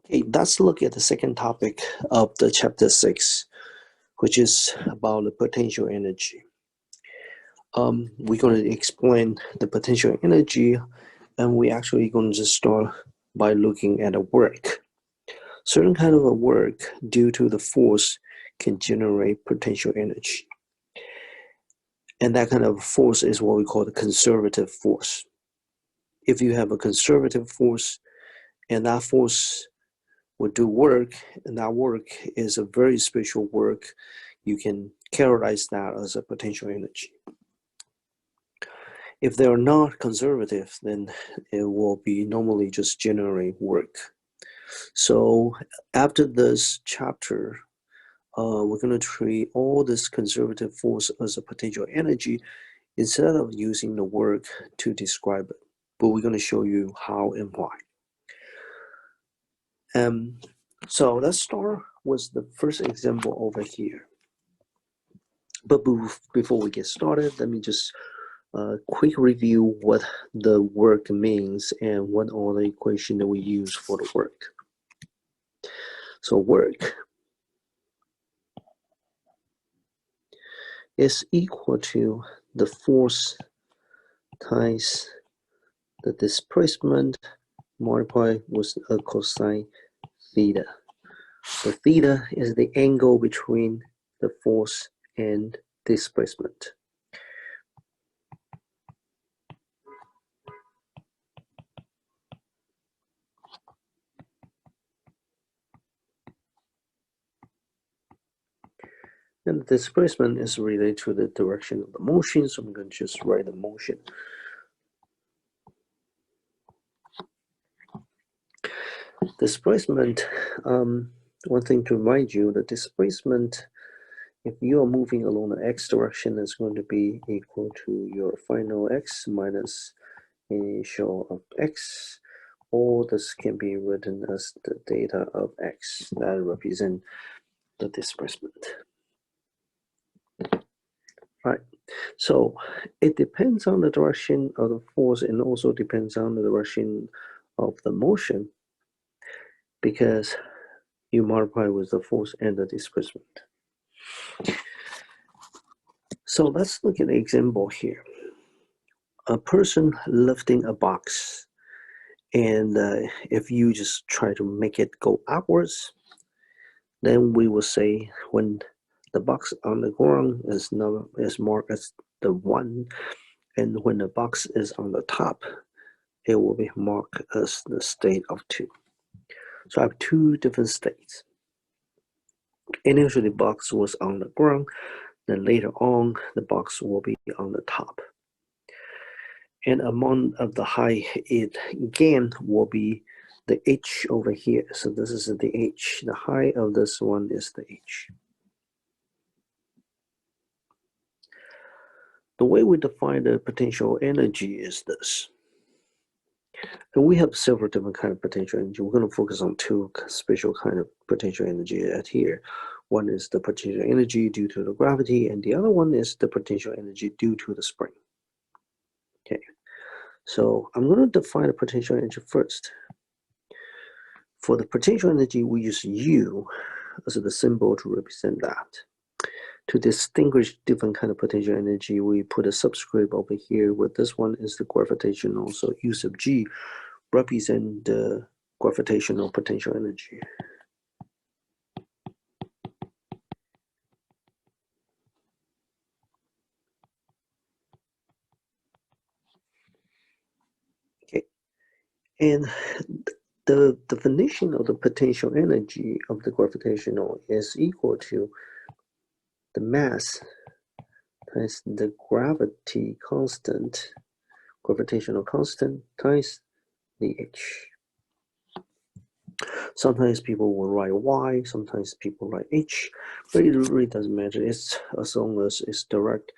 Okay, let's look at the second topic of the chapter 6, which is about the potential energy. We're going to explain the potential energy, and we're actually going to start by looking at a work. Certain kind of a work due to the force can generate potential energy. And that kind of force is what we call the conservative force. If you have a conservative force and that force would do work, and that work is a very special work, you can characterize that as a potential energy. If they are not conservative, then it will be normally just generate work. So after this chapter, we're going to treat all this conservative force as a potential energy instead of using the work to describe it. But we're going to show you how and why. So let's start with the first example over here. But before we get started, let me just quick review what the work means and what are the equations that we use for the work. So work is equal to the force times the displacement multiplied with a cosine theta. So theta is the angle between the force and displacement. And the displacement is related to the direction of the motion, so I'm going to just write the motion. Displacement, one thing to remind you, the displacement, if you are moving along the x direction, is going to be equal to your final x minus initial of x, or this can be written as the data of x that represent the displacement. Right, so it depends on the direction of the force and also depends on the direction of the motion, because you multiply with the force and the displacement. So let's look at the example here. A person lifting a box, and if you just try to make it go upwards, then we will say when the box on the ground is marked as the 1, and when the box is on the top, it will be marked as the state of 2. So I have two different states. Initially, the box was on the ground, then later on, the box will be on the top. And amount of the height, it again will be the h over here. So this is the h. The height of this one is the h. The way we define the potential energy is this. And we have several different kinds of potential energy. We're going to focus on two special kind of potential energy at here. One is the potential energy due to the gravity, and the other one is the potential energy due to the spring. Okay, so I'm going to define the potential energy first. For the potential energy, we use U as the symbol to represent that. To distinguish different kind of potential energy, we put a subscript over here, where this one is the gravitational, so U sub G represent the gravitational potential energy. Okay, and the definition of the potential energy of the gravitational is equal to the mass times the gravity constant, gravitational constant times the h. Sometimes people will write y, sometimes people write h, but it really doesn't matter. It's as long as it's direct,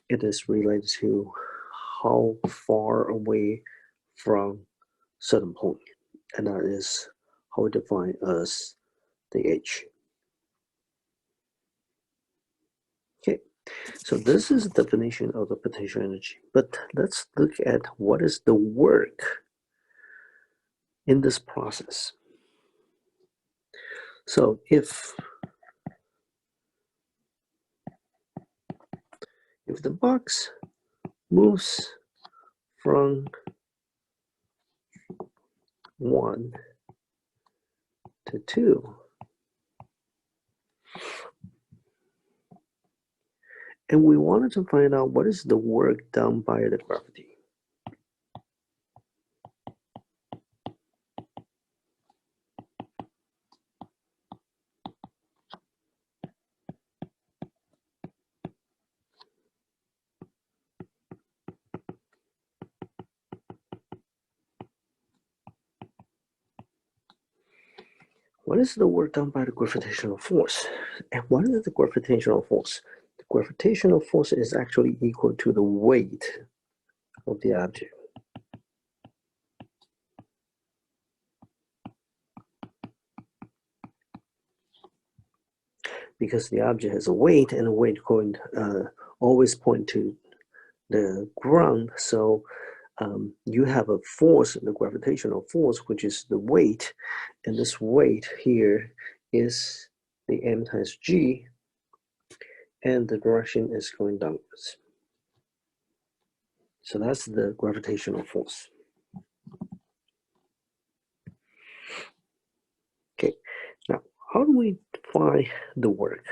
it is related to how far away from certain point, and that is how we define as the h. Okay, so this is the definition of the potential energy, but let's look at what is the work in this process. So if the box moves from 1 to 2, and we wanted to find out what is the work done by the gravity. What is the work done by the gravitational force? And what is the gravitational force? The gravitational force is actually equal to the weight of the object. Because the object has a weight, and the weight going always point to the ground. So you have a force, the gravitational force, which is the weight, and this weight here is the m times g, and the direction is going downwards. So that's the gravitational force. Okay, now how do we define the work?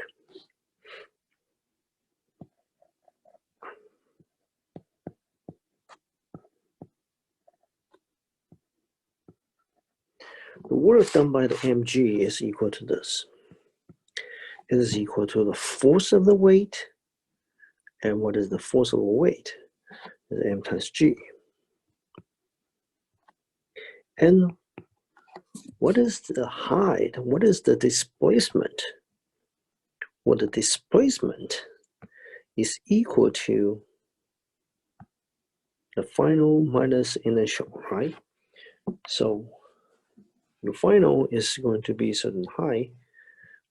The work done by the mg is equal to this. It is equal to the force of the weight, and what is the force of the weight? Is m times g. And what is the height? What is the displacement? Well, the displacement is equal to the final minus initial, right? So your final is going to be certain height,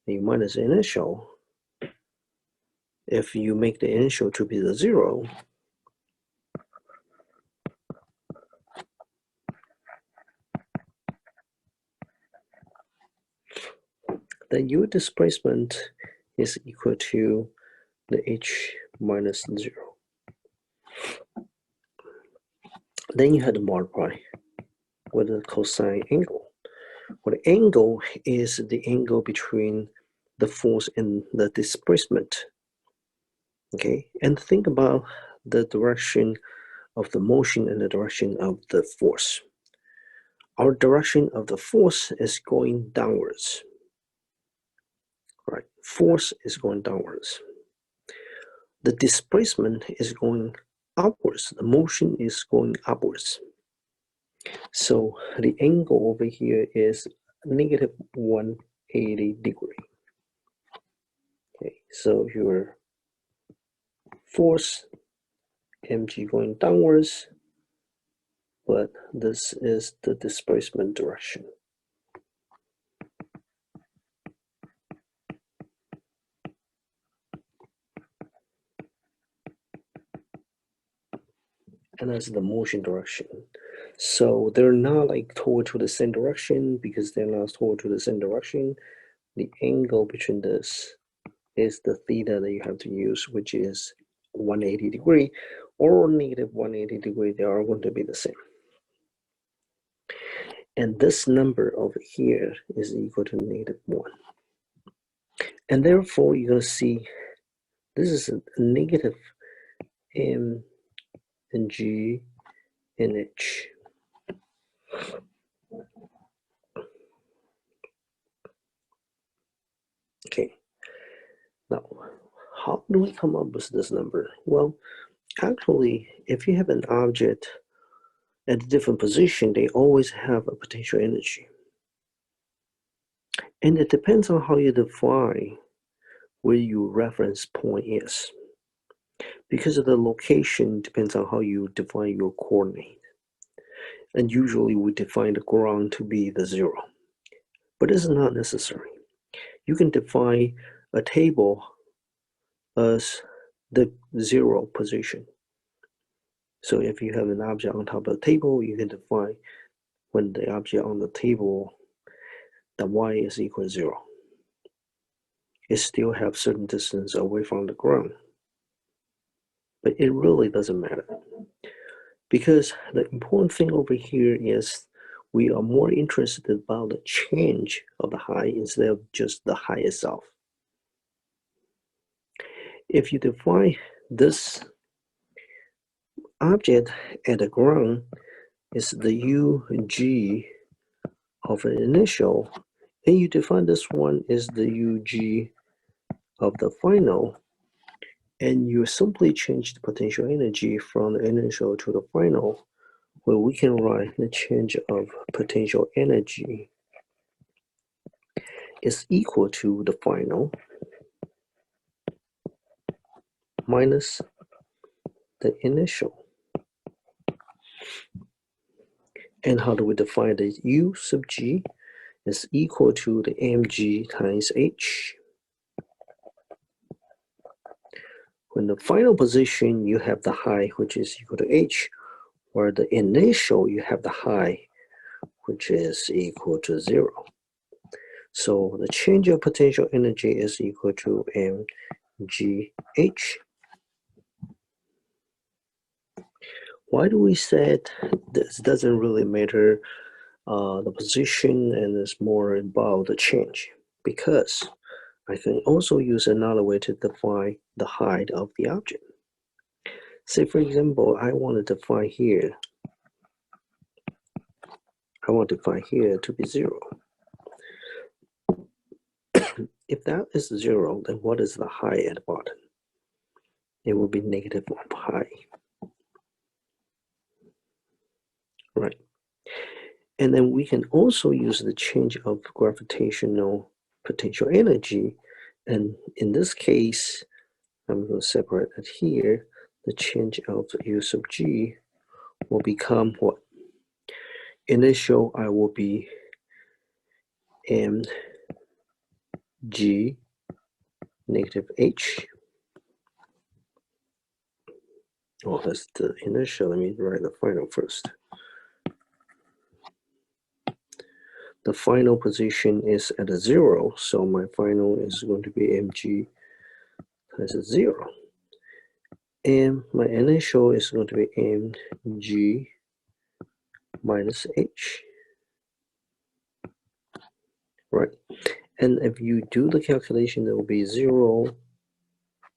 and you minus initial. If you make the initial to be the 0, then your displacement is equal to the h minus 0. Then you have to multiply with the cosine angle. Well, the angle is the angle between the force and the displacement. Okay, and think about the direction of the motion and the direction of the force. Our direction of the force is going downwards. Right, force is going downwards. The displacement is going upwards. The motion is going upwards. So the angle over here is negative 180 degree. Okay, so your force mg going downwards, but this is the displacement direction. And that's the motion direction. So they're not like toward to the same direction. Because they're not toward to the same direction, the angle between this is the theta that you have to use, which is 180 degree or negative 180 degree. They are going to be the same. And this number over here is equal to negative 1. And therefore, you're going to see this is a negative m and g and h. Okay, now how do we come up with this number? Well, actually, if you have an object at a different position, they always have a potential energy. And it depends on how you define where your reference point is. Because of the location depends on how you define your coordinate. And usually we define the ground to be the 0. But this is not necessary. You can define a table as the 0 position. So if you have an object on top of the table, you can define when the object on the table, the y is equal to 0. it still have certain distance away from the ground. But it really doesn't matter, because the important thing over here is we are more interested about the change of the height instead of just the height itself. If you define this object at the ground is the UG of an initial, and you define this one is the UG of the final, and you simply change the potential energy from the initial to the final, where we can write the change of potential energy is equal to the final minus the initial. And how do we define the U sub G is equal to the mg times h. When the final position, you have the height, which is equal to h, where the initial, you have the height, which is equal to 0. So the change of potential energy is equal to mgh. Why do we say this doesn't really matter the position and it's more about the change? Because I can also use another way to define the height of the object. Say, for example, I want to define here, to be 0. If that is 0, then what is the height at the bottom? It will be negative 1 pi. Right. And then we can also use the change of gravitational potential energy. And in this case, I'm going to separate it here. The change of U sub G will become what? Initial, I will be mg negative h. Oh, that's the initial. Let me write the final first. The final position is at a 0, so my final is going to be mg times 0. And my initial is going to be mg minus h. Right? And if you do the calculation, it will be 0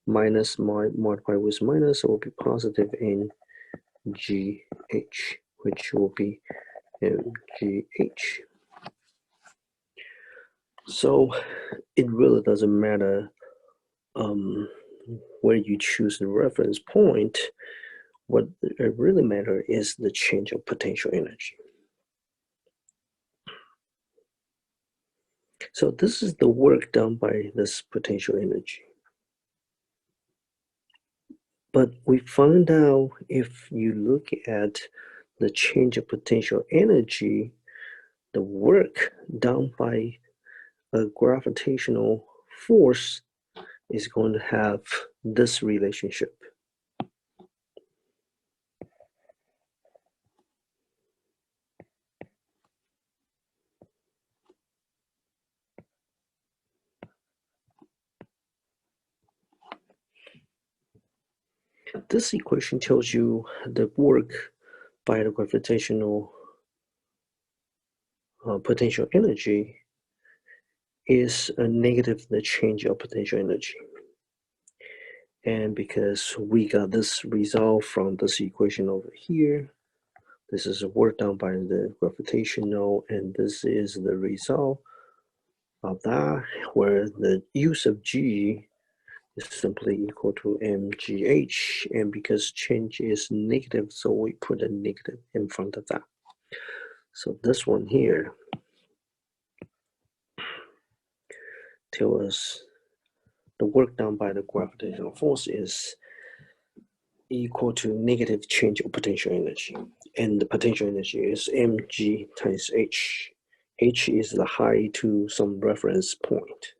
minus multiplied with minus, it will be positive mgh, which will be mgh. So it really doesn't matter where you choose the reference point. What really matters is the change of potential energy. So this is the work done by this potential energy. But we found out if you look at the change of potential energy, the work done by a gravitational force is going to have this relationship. This equation tells you the work by the gravitational potential energy is a negative the change of potential energy. And because we got this result from this equation over here, this is a work done by the gravitational, and this is the result of that, where the U sub G is simply equal to mgh, and because change is negative, so we put a negative in front of that. So this one here tells us the work done by the gravitational force is equal to negative change of potential energy, and the potential energy is mg times h. H is the height to some reference point.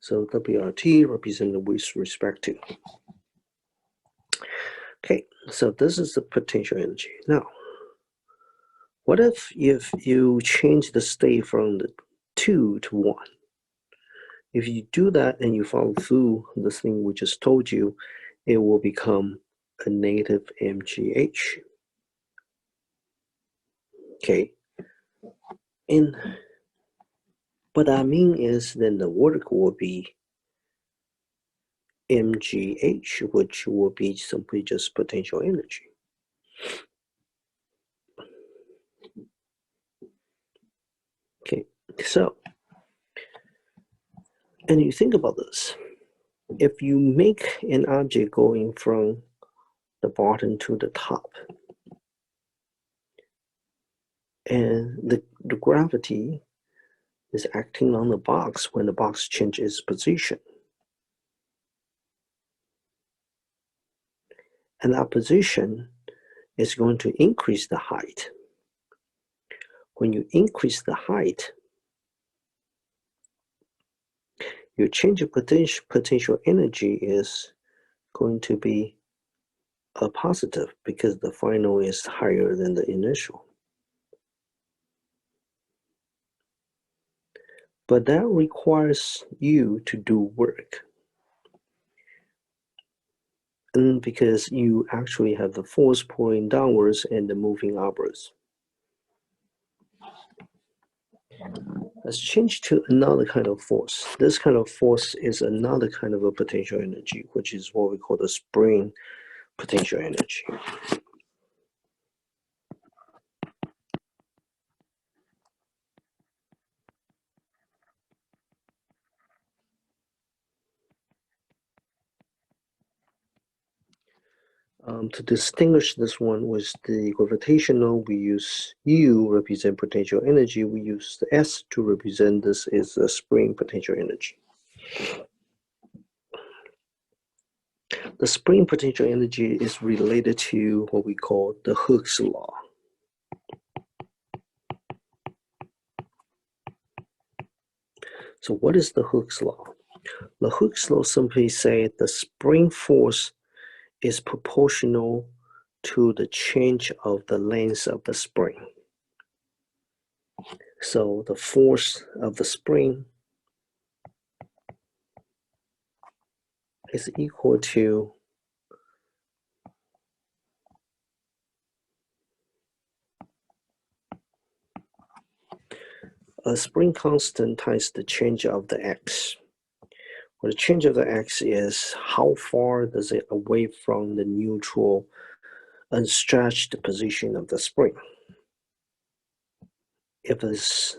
So WRT represented with respect to. Okay, so this is the potential energy. Now, what if you change the state from the 2 to 1? If you do that and you follow through this thing we just told you, it will become a negative mgh. Okay, and what I mean is then the work will be mgh, which will be simply just potential energy. Okay, so, and you think about this. If you make an object going from the bottom to the top, and the gravity is acting on the box when the box changes position. And that position is going to increase the height. When you increase the height, your change of potential energy is going to be a positive because the final is higher than the initial. But that requires you to do work. And because you actually have the force pulling downwards and the moving upwards. Let's change to another kind of force. This kind of force is another kind of a potential energy, which is what we call the spring potential energy. To distinguish this one with the gravitational, we use U represent potential energy. We use the S to represent this is the spring potential energy. The spring potential energy is related to what we call the Hooke's law. So what is the Hooke's law? The Hooke's law simply says the spring force is proportional to the change of the length of the spring. So the force of the spring is equal to a spring constant times the change of the x. Well, the change of the x is how far does it away from the neutral unstretched position of the spring. If it's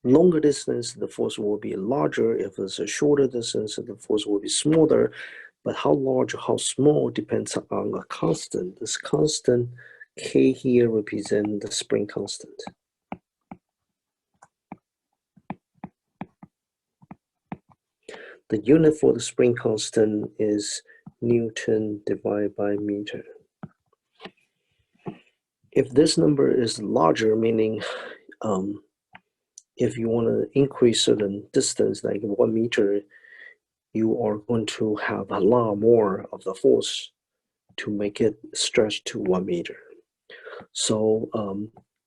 longer distance, the force will be larger. If it's a shorter distance, the force will be smaller. But how large or how small depends on a constant. This constant K here represents the spring constant. The unit for the spring constant is Newton divided by meter. If this number is larger, meaning if you want to increase certain distance, like 1 meter, you are going to have a lot more of the force to make it stretch to 1 meter. So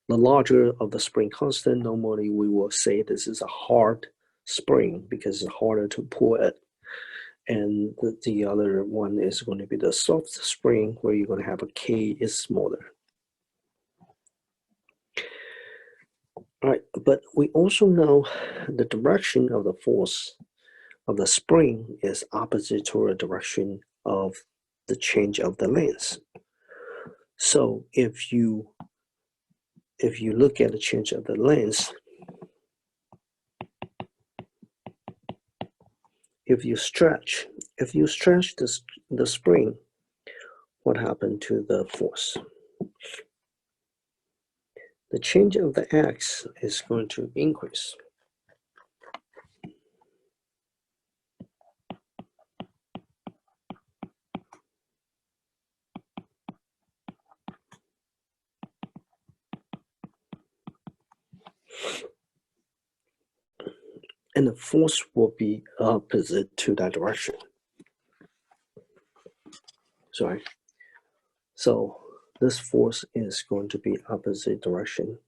the larger of the spring constant, normally we will say this is a hard spring because it's harder to pull it. And the other one is going to be the soft spring where you're going to have a K is smaller. All right, but we also know the direction of the force of the spring is opposite to the direction of the change of the length. So if you look at the change of the length, if you stretch the spring, what happened to the force? The change of the x is going to increase. and the force will be opposite to that direction. Sorry. So this force is going to be opposite direction.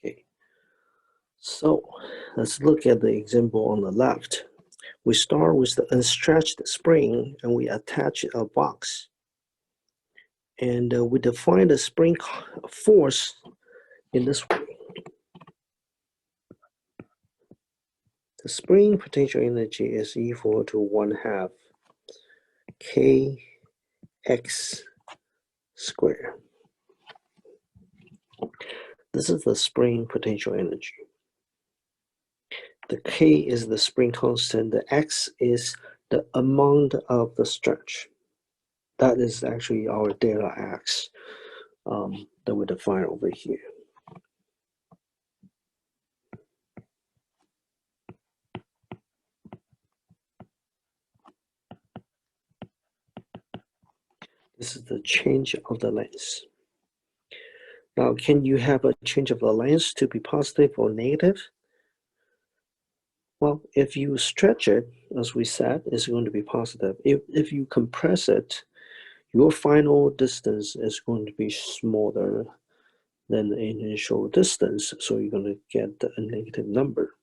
Okay. So let's look at the example on the left. We start with the unstretched spring and we attach a box. And we define the spring force in this way. The spring potential energy is equal to 1/2 kx squared. This is the spring potential energy. The k is the spring constant. The x is the amount of the stretch. That is actually our delta x that we define over here. This is the change of the length. Now, can you have a change of the length to be positive or negative? Well, if you stretch it, as we said, it's going to be positive. If you compress it, your final distance is going to be smaller than the initial distance, so you're going to get a negative number.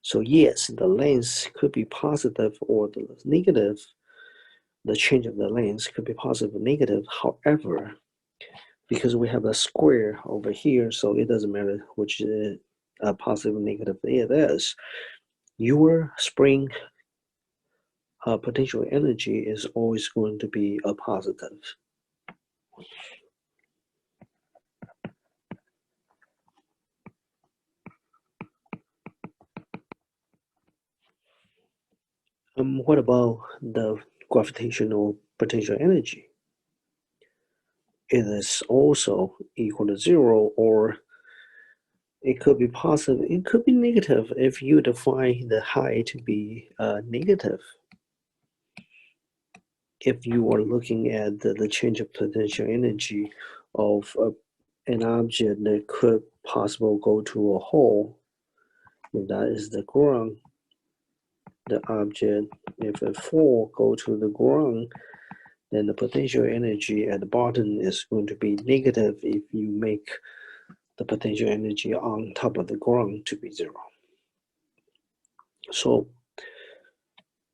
So yes, the length could be positive or the negative. The change of the length could be positive or negative. However, because we have a square over here, so it doesn't matter which positive or negative it is. Your spring potential energy is always going to be a positive. What about the gravitational potential energy? It is also equal to 0, or it could be positive, it could be negative if you define the height to be negative. If you are looking at the change of potential energy of an object that could possibly go to a hole, if that is the ground, the object, if it fall, go to the ground, then the potential energy at the bottom is going to be negative if you make the potential energy on top of the ground to be 0. So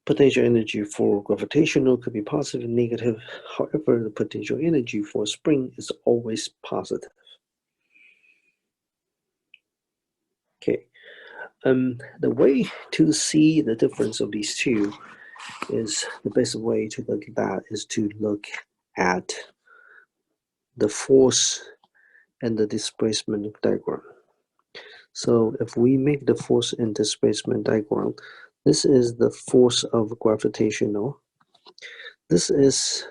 potential energy for gravitational could be positive and negative. However, the potential energy for spring is always positive. Okay. The way to see the difference of these two is the best way to look at that is to look at the force and the displacement diagram. So if we make the force and displacement diagram, this is the force of gravitational. This is,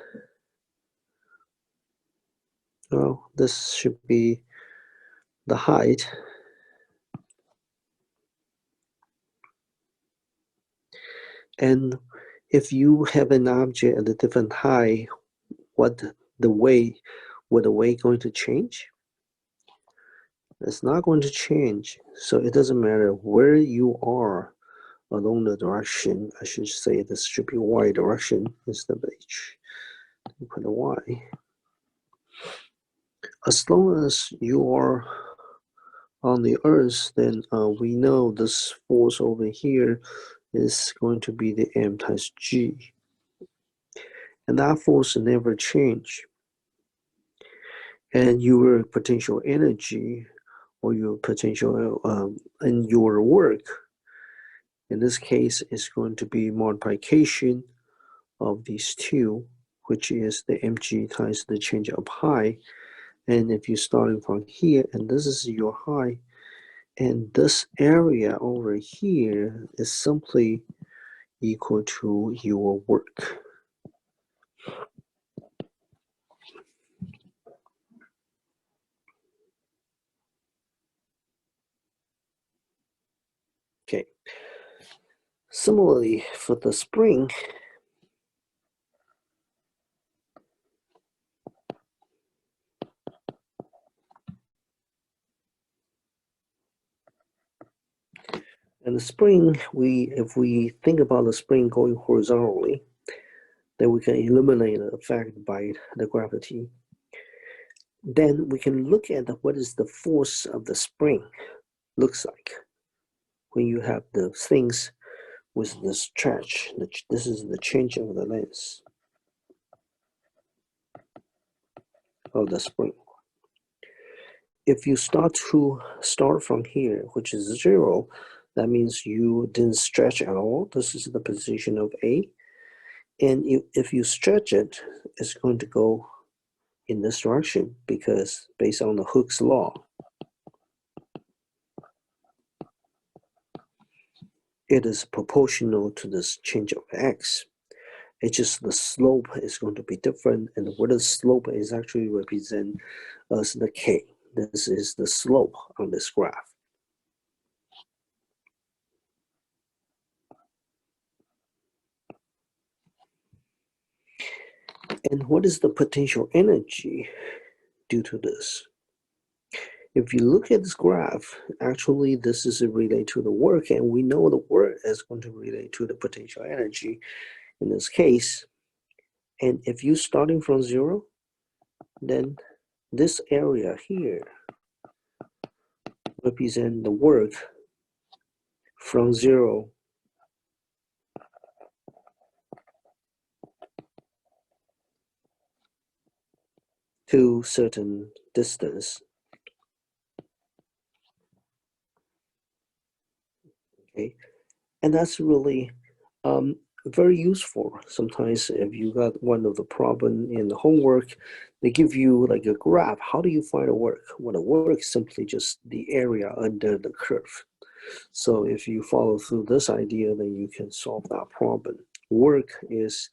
well, this should be the height. And if you have an object at a different height, would the weight going to change? It's not going to change. So it doesn't matter where you are along the direction. I should say this should be y direction instead of h. Put a y. As long as you are on the earth, then we know this force over here is going to be the m times g. And that force never change. And your potential energy or your potential and your work in this case is going to be multiplication of these two, which is the mg times the change of height. And if you're starting from here and this is your height, and this area over here is simply equal to your work. Okay. Similarly, for the spring, and the spring, if we think about the spring going horizontally, then we can eliminate the effect by the gravity. Then we can look at what is the force of the spring looks like when you have the things with the stretch. This is the change of the length of the spring. If you start from here, which is 0, that means you didn't stretch at all. This is the position of A. And if you stretch it, it's going to go in this direction because based on the Hooke's law, it is proportional to this change of x. It's just the slope is going to be different, and what the slope is actually represent as the k. This is the slope on this graph. And what is the potential energy due to this? If you look at this graph, actually this is related to the work, and we know the work is going to relate to the potential energy in this case. And if you're starting from 0, then this area here represent the work from 0 to certain distance. Okay, and that's really very useful. Sometimes if you got one of the problem in the homework, they give you like a graph. How do you find a work? Well, the work is simply just the area under the curve. So if you follow through this idea, then you can solve that problem. Work is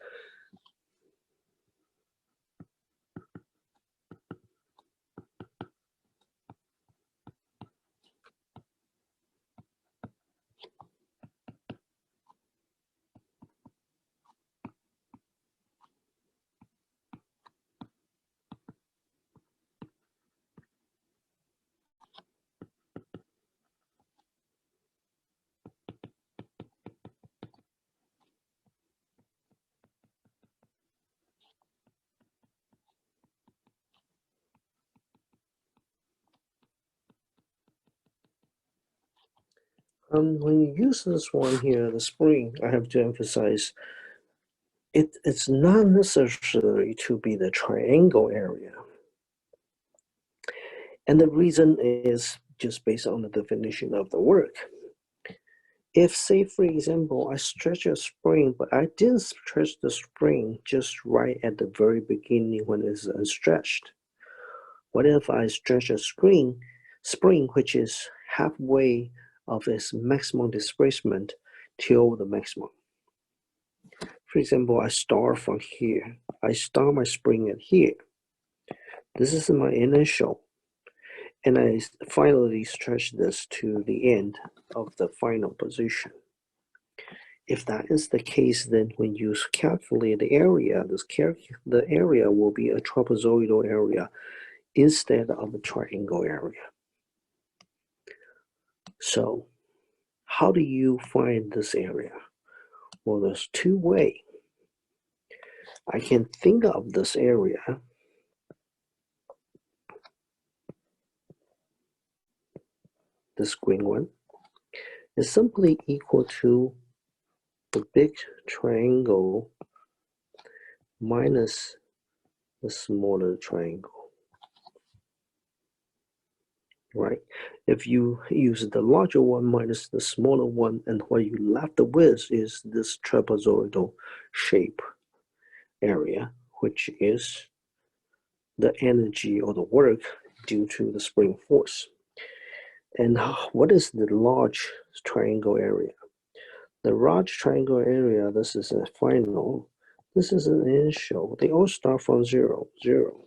when you use this one here, the spring, I have to emphasize it's not necessary to be the triangle area. And the reason is just based on the definition of the work. If, say, for example, I stretch a spring, but I didn't stretch the spring just right at the very beginning when it's unstretched. What if I stretch a spring which is halfway of its maximum displacement till the maximum? For example, I start from here. I start my spring at here. This is my initial. And I finally stretch this to the end of the final position. If that is the case, then when you calculate the area, the area will be a trapezoidal area instead of a triangle area. So how do you find this area? Well, there's two ways. I can think of this area this green one is simply equal to the big triangle minus the smaller triangle. Right? If you use the larger one minus the smaller one, and what you left with is this trapezoidal shape area, which is the energy or the work due to the spring force. And what is the large triangle area? The large triangle area, this is a final, this is an initial. They all start from 0, 0.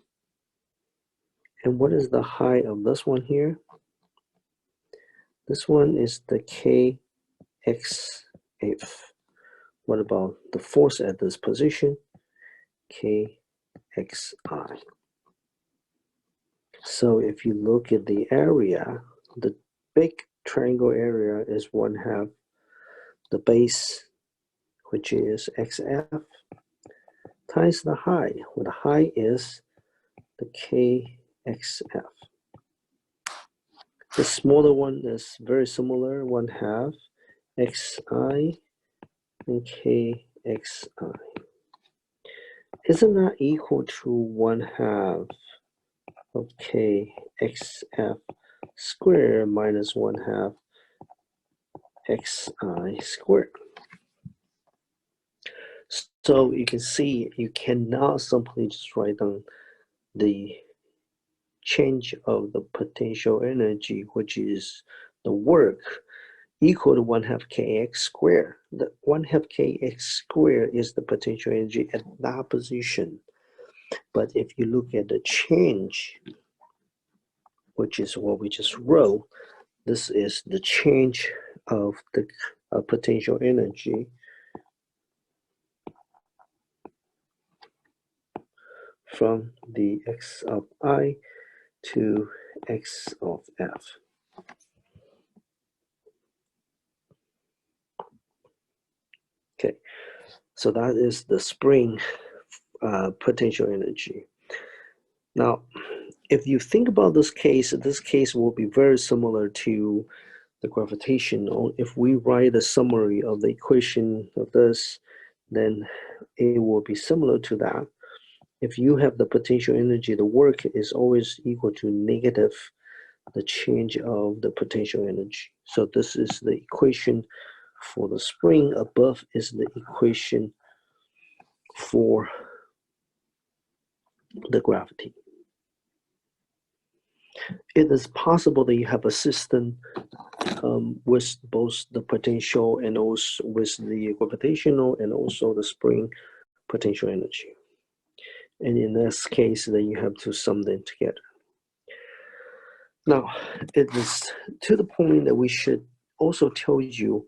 And what is the height of this one here? This one is the k xf. What about the force at this position? Kxi. So if you look at the area, the big triangle area is 1/2 the base, which is xf, times the height, where the height is the kxf. The smaller one is very similar, 1/2 xi and kxi. Isn't that equal to 1/2 of kxf squared minus 1/2 xi squared? So you can see you cannot simply just write down the change of the potential energy, which is the work, equal to 1/2 kx squared. The 1/2 kx squared is the potential energy at that position. But if you look at the change, which is what we just wrote, this is the change of the potential energy from the x of I to x of f. Okay, so that is the spring potential energy. Now, if you think about this case will be very similar to the gravitational. If we write a summary of the equation of this, then it will be similar to that. If you have the potential energy, the work is always equal to negative the change of the potential energy. So this is the equation for the spring. Above is the equation for the gravity. It is possible that you have a system with both the potential and also with the gravitational and also the spring potential energy. And in this case, then you have to sum them together. Now, it is to the point that we should also tell you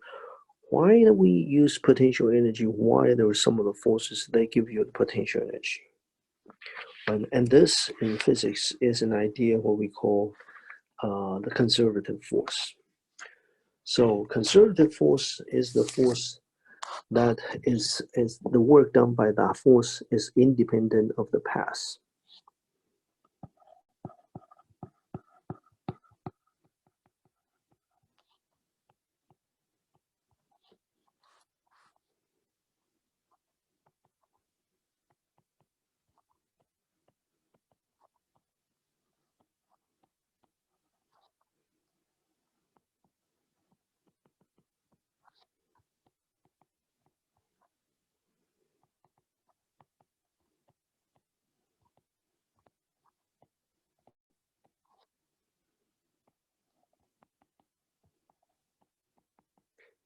why do we use potential energy, why there are some of the forces that give you the potential energy. And this in physics is an idea what we call the conservative force. So conservative force is the force that is the work done by that force is independent of the past.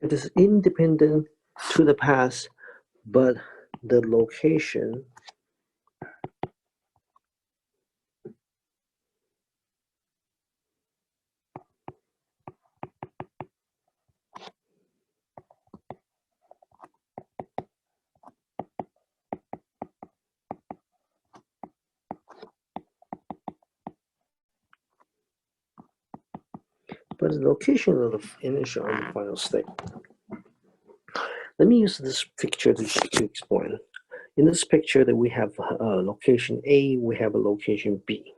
It is independent to the past, but the location of the initial and the final state. Let me use this picture to explain. In this picture that we have location A, we have a location B.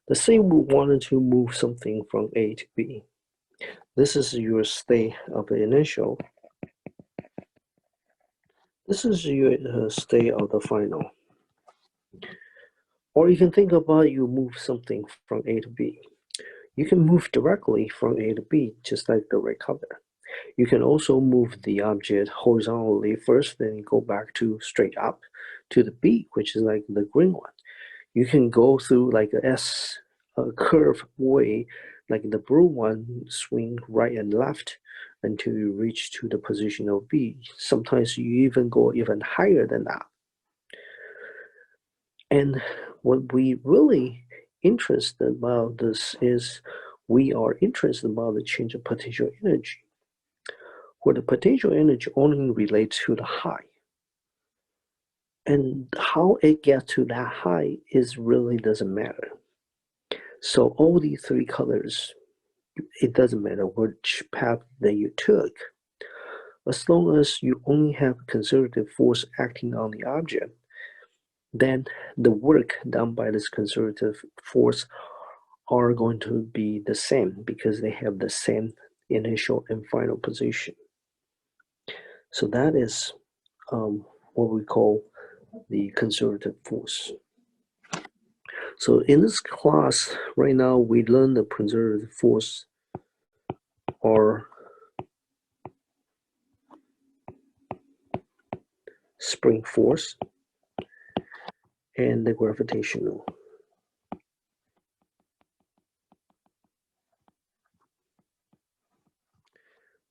Let's say we wanted to move something from A to B. This is your state of the initial. This is your state of the final. Or you can think about you move something from A to B. You can move directly from A to B, just like the red color. You can also move the object horizontally first, then go back to straight up to the B, which is like the green one. You can go through like a S curve way, like the blue one, swing right and left until you reach to the position of B. Sometimes you even go even higher than that. And what we really interested about this is we are interested about the change of potential energy. where the potential energy only relates to the height. And how it gets to that height is really doesn't matter. So all these three colors, it doesn't matter which path that you took, as long as you only have conservative force acting on the object, then the work done by this conservative force are going to be the same because they have the same initial and final position. So that is what we call the conservative force. So in this class right now, we learn the conservative force or spring force and the gravitational.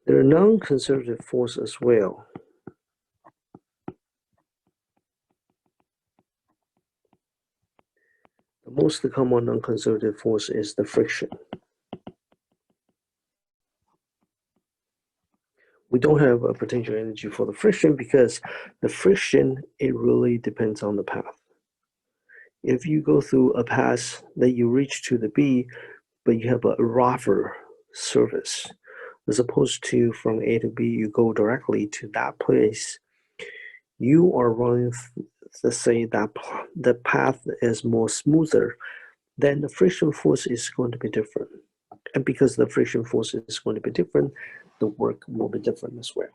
There are non-conservative forces as well. The most common non-conservative force is the friction. We don't have a potential energy for the friction because the friction, it really depends on the path. If you go through a path that you reach to the B, but you have a rougher surface, as opposed to from A to B, you go directly to that place, you are running, let's say that the path is more smoother, then the friction force is going to be different. And because the friction force is going to be different, the work will be different as well.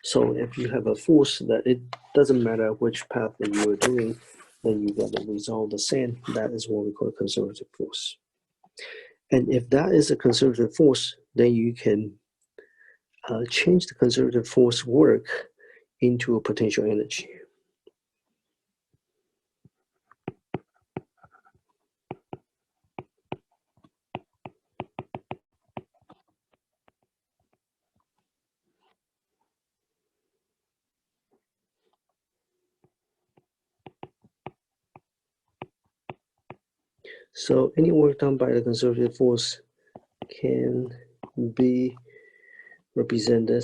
So if you have a force that it doesn't matter which path that you are doing, then you get the result the same. That is what we call conservative force. And if that is a conservative force, then you can change the conservative force work into a potential energy. So any work done by the conservative force can be represented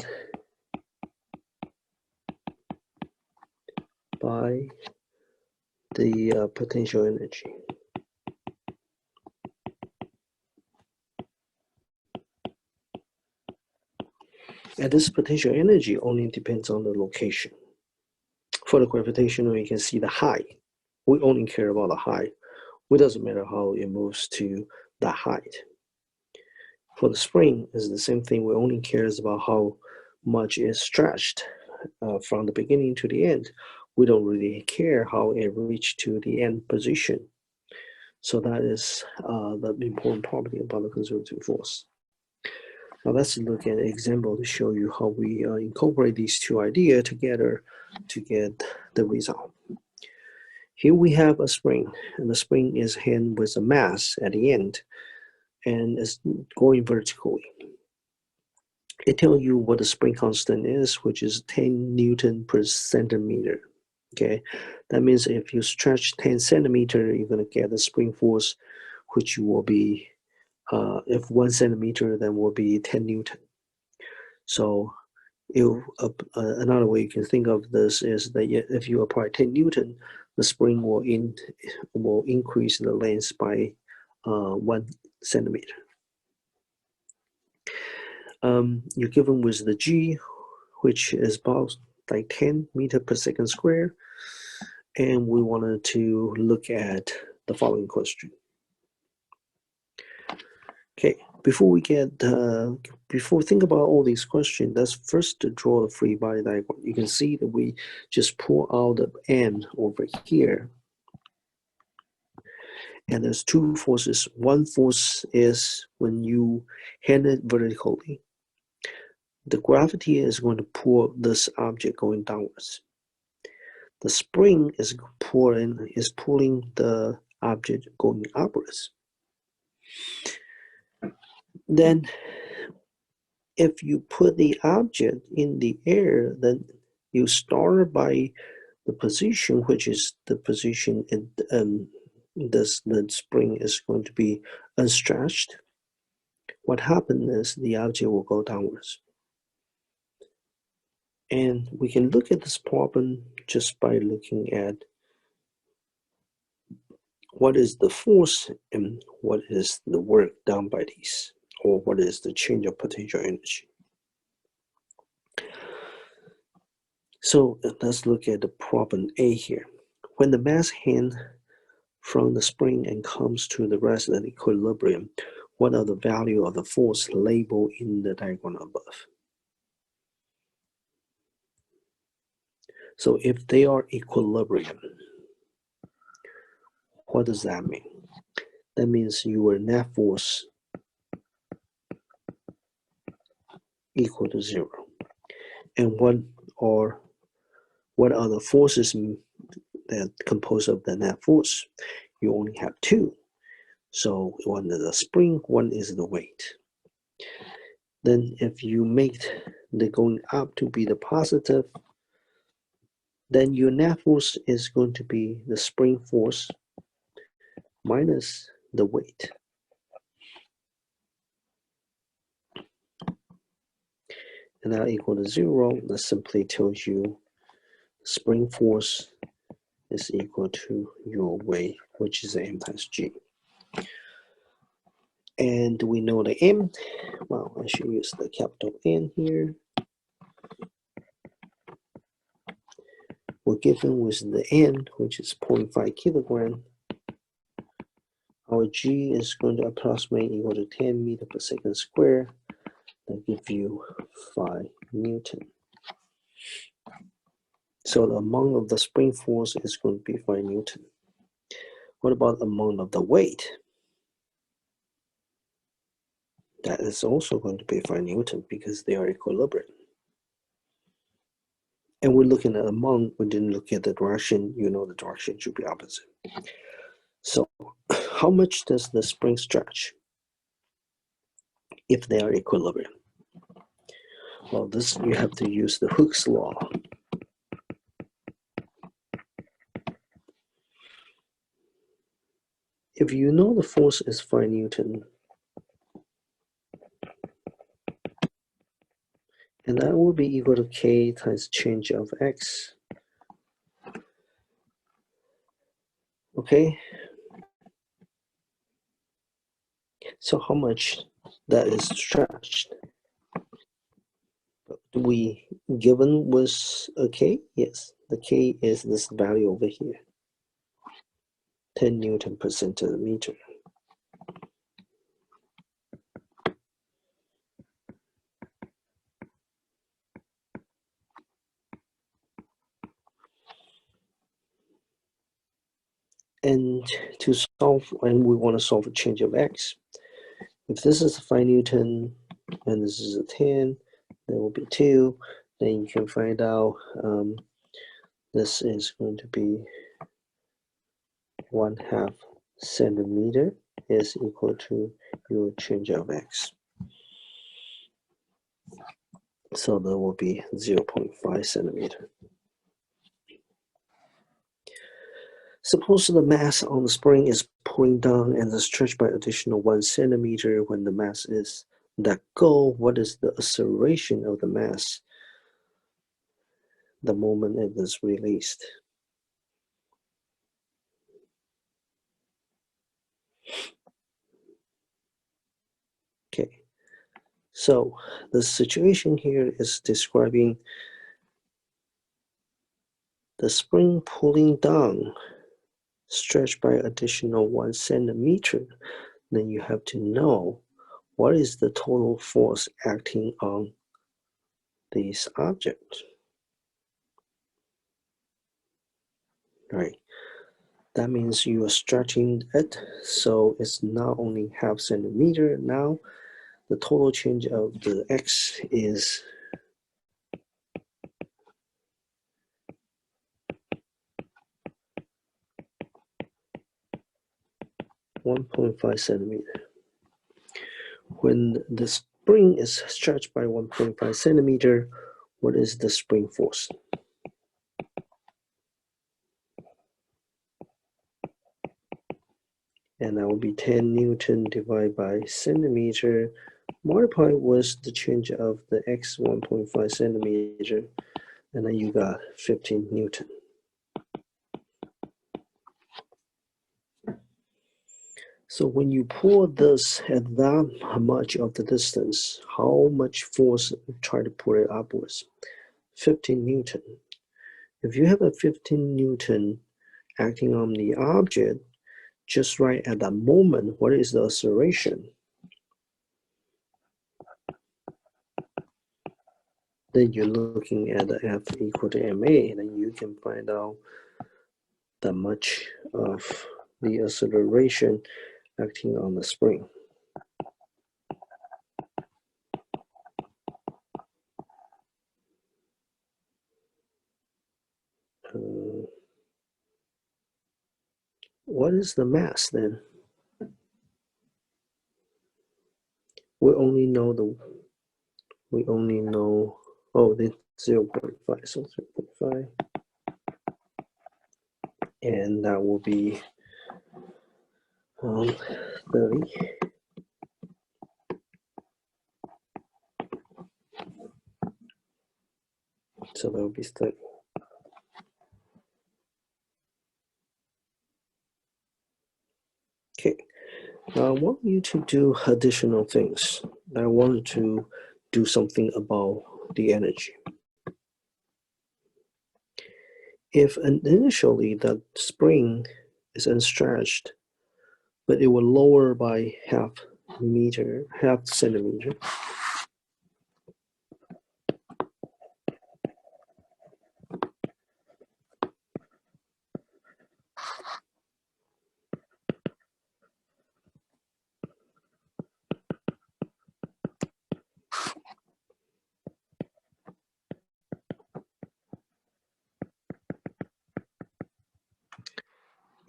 by the potential energy. And this potential energy only depends on the location. For the gravitational, you can see the height. We only care about the height. It doesn't matter how it moves to that height. For the spring, it's the same thing. We only cares about how much is stretched from the beginning to the end. We don't really care how it reached to the end position. So that is the important property about the conservative force. Now let's look at an example to show you how we incorporate these two ideas together to get the result. Here we have a spring, and the spring is held with a mass at the end, and it's going vertically. It tells you what the spring constant is, which is 10 Newton per centimeter. Okay, that means if you stretch 10 centimeter, you're going to get the spring force, which will be, if 1 centimeter, then will be 10 Newton. So another way you can think of this is that if you apply 10 Newton, the spring will increase the length by 1 centimeter. You're given with the G, which is about like 10 meter per second square, and we wanted to look at the following question. Okay, before we think about all these questions, let's first draw the free body diagram. You can see that we just pull out the end over here. And there's two forces. One force is when you hand it vertically, the gravity is going to pull this object going downwards. The spring is pulling the object going upwards. Then if you put the object in the air, then you start by the position, which is the position the spring is going to be unstretched, what happened is the object will go downwards. And we can look at this problem just by looking at what is the force and what is the work done by these, or what is the change of potential energy. So let's look at the problem A here. When the mass hangs from the spring and comes to the rest at equilibrium, what are the value of the force labeled in the diagram above? So if they are equilibrium, what does that mean? That means your net force equal to 0. And what are the forces that compose of the net force? You only have 2. So one is the spring, one is the weight. Then if you make the going up to be the positive, then your net force is going to be the spring force minus the weight. And that equal to 0. That simply tells you spring force is equal to your weight, which is m times g. And we know the m. Well, I should use the capital N here. We're given with the n, which is 0.5 kilogram. Our g is going to approximate equal to 10 meters per second square. That gives you 5 Newton. So the amount of the spring force is going to be 5 Newton. What about the amount of the weight? That is also going to be 5 Newton because they are equilibrium. And we're looking at amount, we didn't look at the direction. You know the direction should be opposite. So how much does the spring stretch if they are equilibrium? Well, this you have to use the Hooke's law. If you know the force is 5 Newton, and that will be equal to K times change of X. Okay? So how much that is stretched? We given was a K? Yes, the K is this value over here. 10 Newton per centimeter. And to solve, and we want to solve a change of X. If this is 5 Newton and this is a 10, there will be 2. Then you can find out this is going to be 1/2 centimeter is equal to your change of X. So that will be 0.5 centimeter. Suppose the mass on the spring is pulling down and is stretched by additional 1 centimeter when the mass is let go. What is the acceleration of the mass the moment it is released? Okay, so the situation here is describing the spring pulling down stretched by additional 1 centimeter. Then you have to know what is the total force acting on these objects, right? That means you are stretching it, so it's not only 1/2 centimeter. Now the total change of the X is 1.5 centimeter. When the spring is stretched by 1.5 centimeter, what is the spring force? And that will be 10 Newton divided by centimeter, multiply with the change of the x 1.5 centimeter, and then you got 15 Newton. So when you pull this at that much of the distance, how much force try to pull it upwards? 15 Newton. If you have a 15 Newton acting on the object, just right at that moment, what is the acceleration? Then you're looking at the F equal to ma, and then you can find out the much of the acceleration acting on the spring. What is the mass then? We only know oh, the 0.5, so 0.5, and that will be 30. So that will be 30. Okay, now I want you to do additional things. I want to do something about the energy. If initially that spring is unstretched, but it will lower by half centimeter.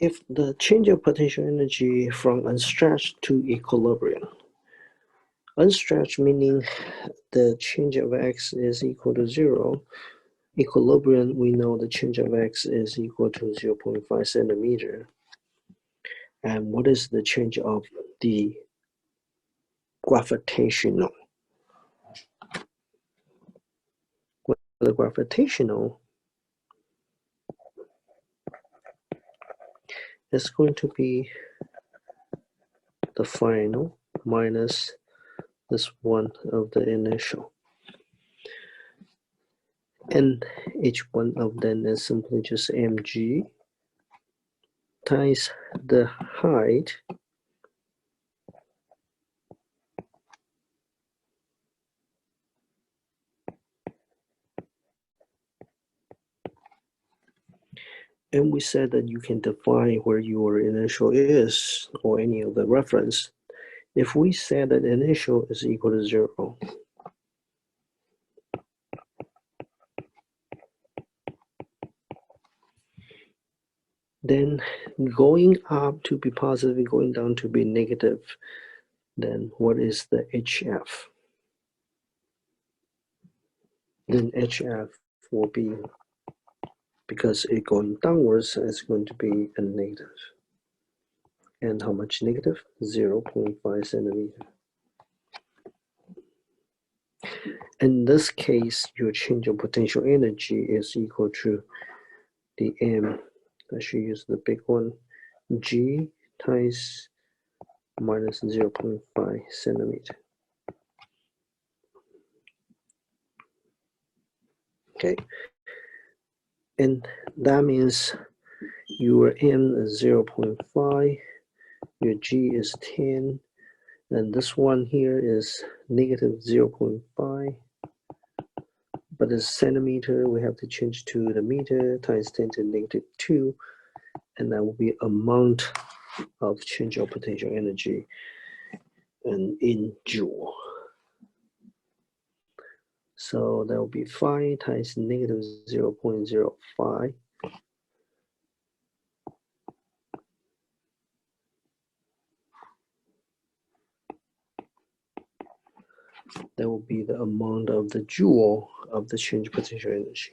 If the change of potential energy from unstretched to equilibrium, unstretched meaning the change of x is equal to 0. Equilibrium, we know the change of x is equal to 0.5 centimeter. And what is the change of the gravitational? Well, the gravitational is going to be the final minus this one of the initial. And each one of them is simply just mg times the height and we said that you can define where your initial is or any of the reference. If we said that initial is equal to 0, then going up to be positive, going down to be negative, then what is the HF? Then HF will be, because it going downwards, it's going to be a negative. And how much negative? 0.5 centimeter. In this case, your change of potential energy is equal to the m, I should use the big one, g times minus 0.5 centimeter. Okay, and that means your m is 0.5, your g is 10, and this one here is negative 0.5. But as centimeter, we have to change to the meter times 10 to negative 2, and that will be amount of change of potential energy and in joule. So that will be 5 times negative 0.05. That will be the amount of the joule of the change potential energy.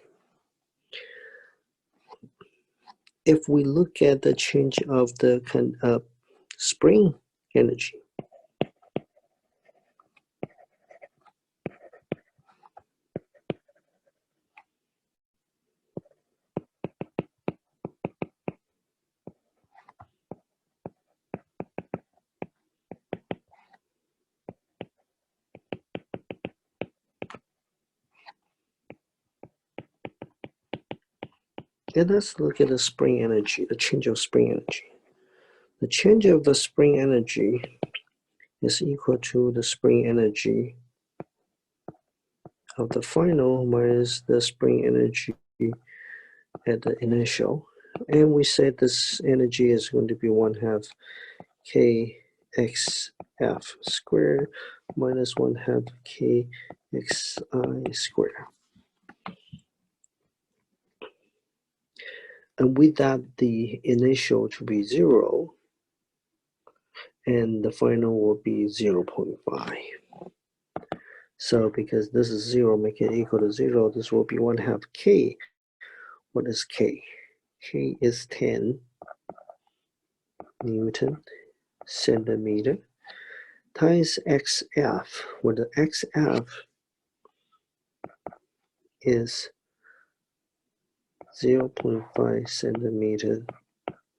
If we look at the change of the spring energy, And let's look at the spring energy, the change of spring energy. The change of the spring energy is equal to the spring energy of the final minus the spring energy at the initial. And we said this energy is going to be 1/2 kxf squared minus 1/2 kxi squared. And with that, the initial to be 0, and the final will be 0.5. So because this is 0, make it equal to 0, this will be 1/2 k. What is k? K is 10 Newton centimeter times xf, where the xf is 0.5 centimeter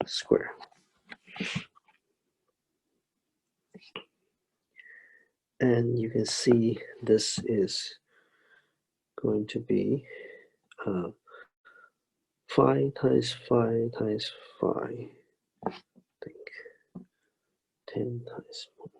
square. And you can see this is going to be 5 times 5 times 5, I think 10 times 1.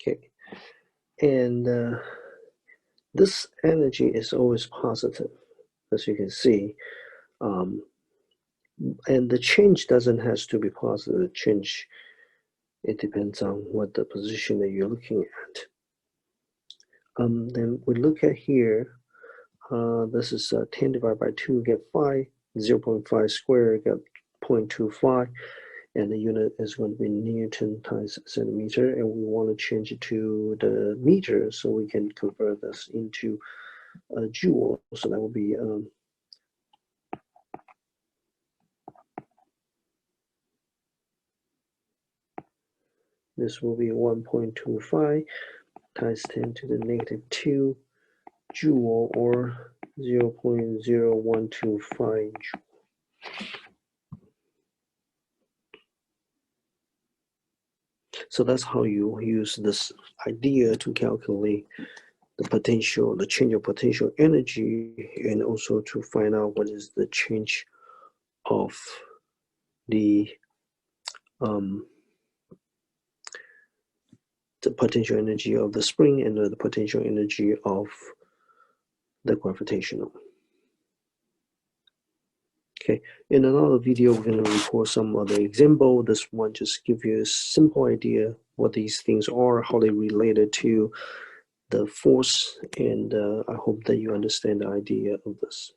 Okay, and this energy is always positive, as you can see. And the change doesn't have to be positive. The change, it depends on what the position that you're looking at. Then we look at here. This is 10 divided by 2, get 5. 0.5 squared, get 0.25. And the unit is going to be Newton times centimeter. And we want to change it to the meter, so we can convert this into a joule. So that will be this will be 1.25 times 10 to the negative 2 joule, or 0.0125 joule. So that's how you use this idea to calculate the potential, the change of potential energy, and also to find out what is the change of the potential energy of the spring and the potential energy of the gravitational. Okay, in another video, we're going to report some other example. This one just give you a simple idea what these things are, how they related to the force, and I hope that you understand the idea of this.